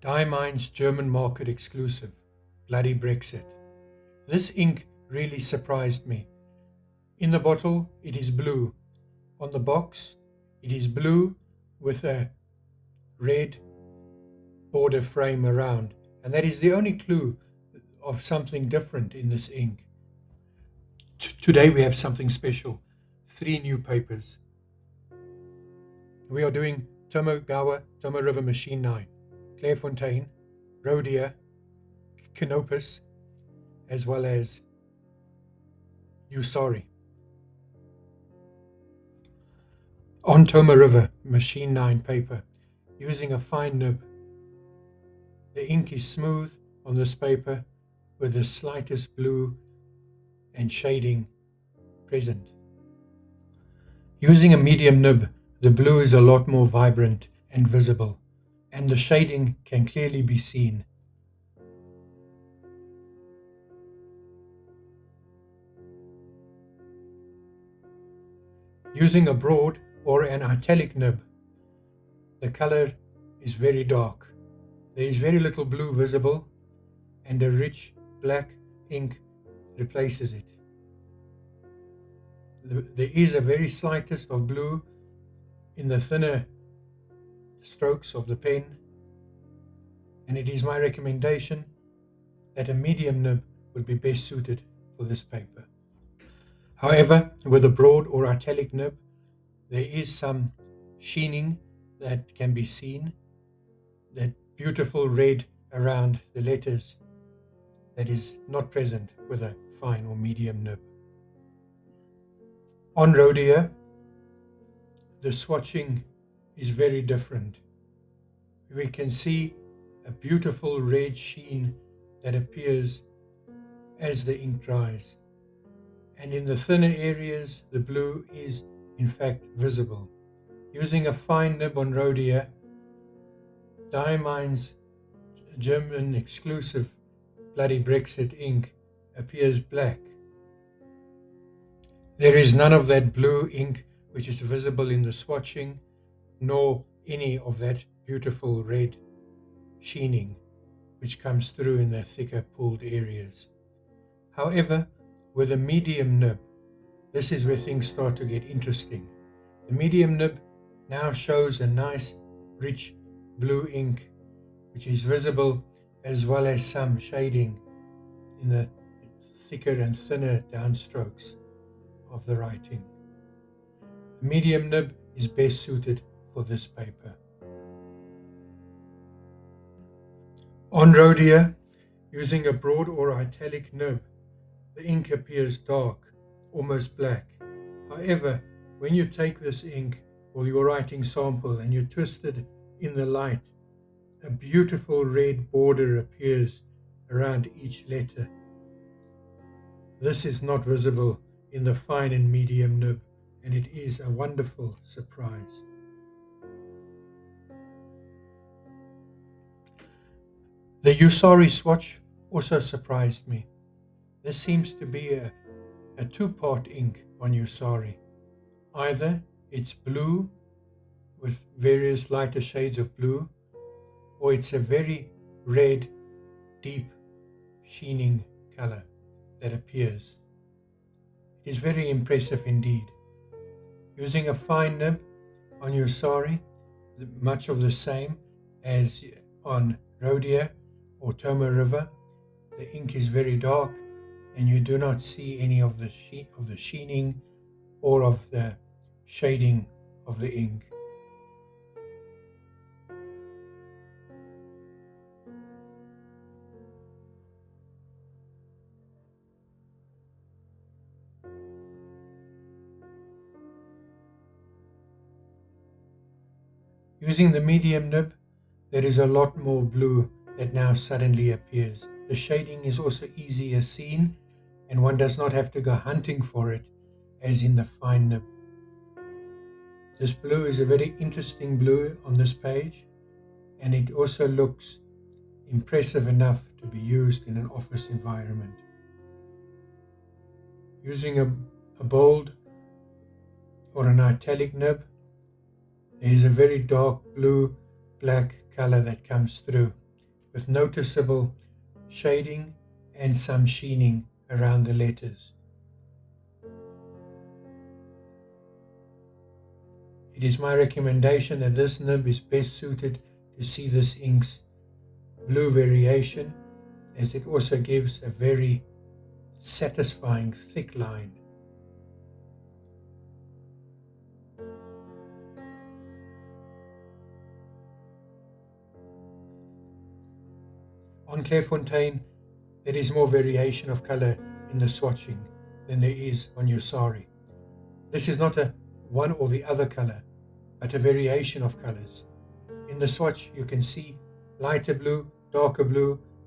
Diamine's German market exclusive, Bloody Brexit. This ink really surprised me. In the bottle, it is blue. On the box, it is blue with a red border frame around. And that is the only clue of something different in this ink. Today we have something special. 3 new papers. We are doing Tomoe River Machine 9, Clairefontaine, Rhodia, Canopus, as well as Yu-Sari. On Tomoe River Machine 9 paper, using a fine nib. The ink is smooth on this paper with the slightest blue and shading present. Using a medium nib, the blue is a lot more vibrant and visible, and the shading can clearly be seen. Using a broad or an italic nib, the color is very dark. There is very little blue visible, and a rich black ink replaces it. There is a very slightest of blue in the thinner strokes of the pen, and it is my recommendation that a medium nib would be best suited for this paper. However, with a broad or italic nib, there is some sheening that can be seen, that beautiful red around the letters that is not present with a fine or medium nib. On Rhodia, the swatching is very different. We can see a beautiful red sheen that appears as the ink dries. And in the thinner areas, the blue is in fact visible. Using a fine nib on Rhodia, Diamine's German exclusive Bloody Brexit ink appears black. There is none of that blue ink which is visible in the swatching, nor any of that beautiful red sheening which comes through in the thicker pulled areas. However, with a medium nib, this is where things start to get interesting. The medium nib now shows a nice rich blue ink which is visible, as well as some shading in the thicker and thinner downstrokes of the writing. The medium nib is best suited for this paper. On Rhodia, using a broad or italic nib, the ink appears dark, almost black. However, when you take this ink or your writing sample and you twist it in the light, a beautiful red border appears around each letter. This is not visible in the fine and medium nib, and it is a wonderful surprise. The Yu-Sari swatch also surprised me. This seems to be a 2-part ink on Yu-Sari. Either it's blue with various lighter shades of blue, or it's a very red, deep, sheening color that appears. It is very impressive indeed. Using a fine nib on Yu-Sari, much of the same as on Rhodia or Tomoe River, the ink is very dark and you do not see any of the sheening or of the shading of the ink. Using the medium nib, there is a lot more blue that now suddenly appears. The shading is also easier seen, and one does not have to go hunting for it as in the fine nib. This blue is a very interesting blue on this page, and it also looks impressive enough to be used in an office environment. Using a bold or an italic nib, there is a very dark blue black color that comes through. with noticeable shading and some sheening around the letters. It is my recommendation that this nib is best suited to see this ink's blue variation, as it also gives a very satisfying thick line. On Clairefontaine, there is more variation of colour in the swatching than there is on Yu-Sari. This is not a one or the other colour, but a variation of colours. In the swatch you can see lighter blue,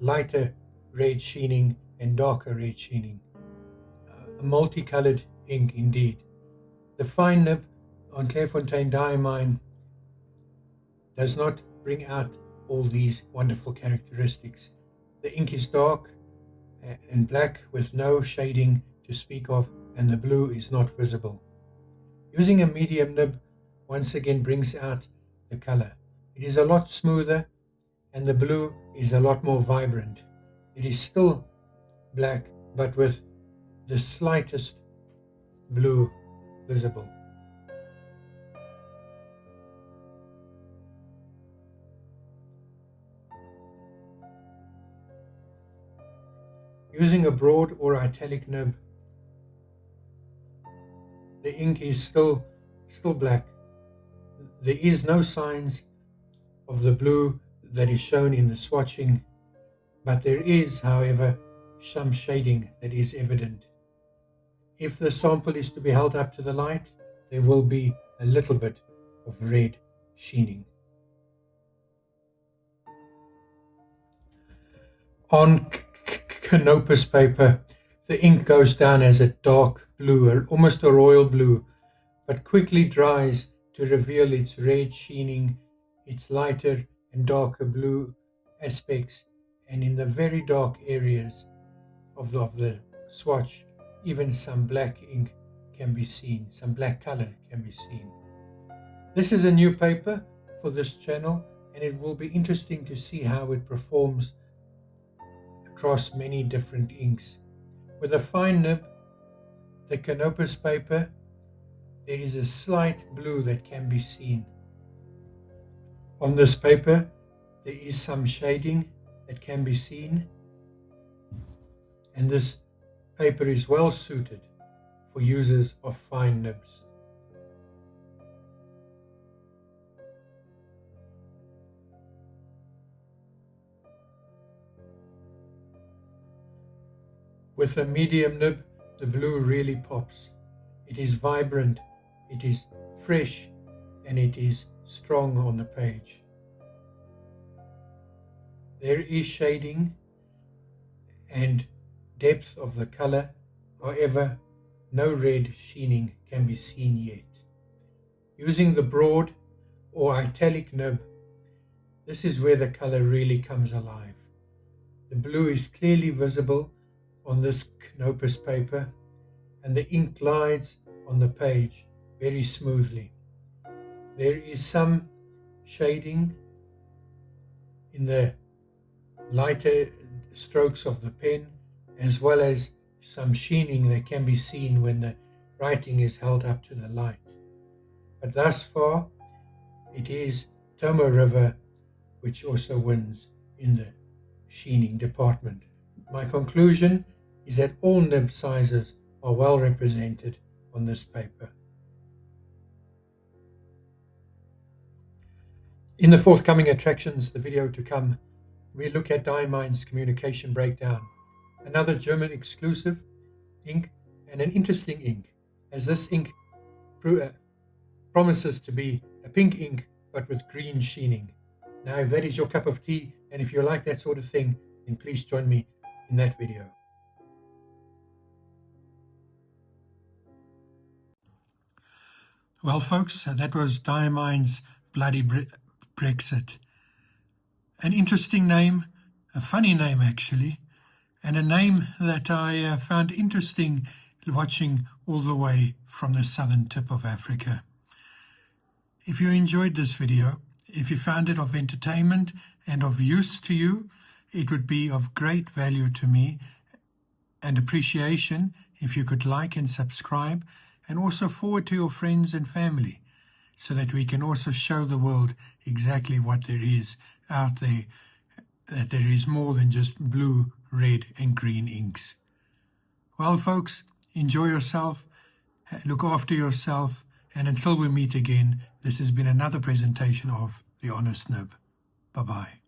lighter red sheening and darker red sheening. A multicoloured ink indeed. The fine nib on Clairefontaine Diamine does not bring out all these wonderful characteristics. The ink is dark and black with no shading to speak of, and the blue is not visible. Using a medium nib once again brings out the colour. It is a lot smoother and the blue is a lot more vibrant. It is still black but with the slightest blue visible. Using a broad or italic nib, the ink is still black. There is no signs of the blue that is shown in the swatching, but there is, however, some shading that is evident. If the sample is to be held up to the light, there will be a little bit of red sheening. On canopus paper, the ink goes down as a dark blue, almost a royal blue, but quickly dries to reveal its red sheening, its lighter and darker blue aspects, and in the very dark areas of the swatch, even some black ink can be seen, some black color can be seen. This is a new paper for this channel, and it will be interesting to see how it performs across many different inks. With a fine nib, the canopus paper, there is a slight blue that can be seen. On this paper, there is some shading that can be seen, and this paper is well suited for users of fine nibs. With a medium nib, the blue really pops. It is vibrant, it is fresh, and it is strong on the page. There is shading and depth of the color, however, no red sheening can be seen yet. Using the broad or italic nib, this is where the color really comes alive. The blue is clearly visible on this canopus paper, and the ink glides on the page very smoothly. There is some shading in the lighter strokes of the pen, as well as some sheening that can be seen when the writing is held up to the light. But thus far, it is Tomoe River which also wins in the sheening department. My conclusion is that all nib sizes are well represented on this paper. In the forthcoming attractions, the video to come, we look at Diamine's communication breakdown, another German exclusive ink, and an interesting ink, as this ink promises to be a pink ink but with green sheening. Now, if that is your cup of tea, and if you like that sort of thing, then please join me in that video. Well, folks, that was Diamine's Bloody Brexit. An interesting name, a funny name actually, and a name that I found interesting watching all the way from the southern tip of Africa. If you enjoyed this video, If you found it of entertainment and of use to you, it would be of great value to me and appreciation if you could like and subscribe, and also forward to your friends and family, so that we can also show the world exactly what there is out there, that there is more than just blue, red and green inks. Well, folks, enjoy yourself, look after yourself, and until we meet again, this has been another presentation of The Honest Nib. Bye-bye.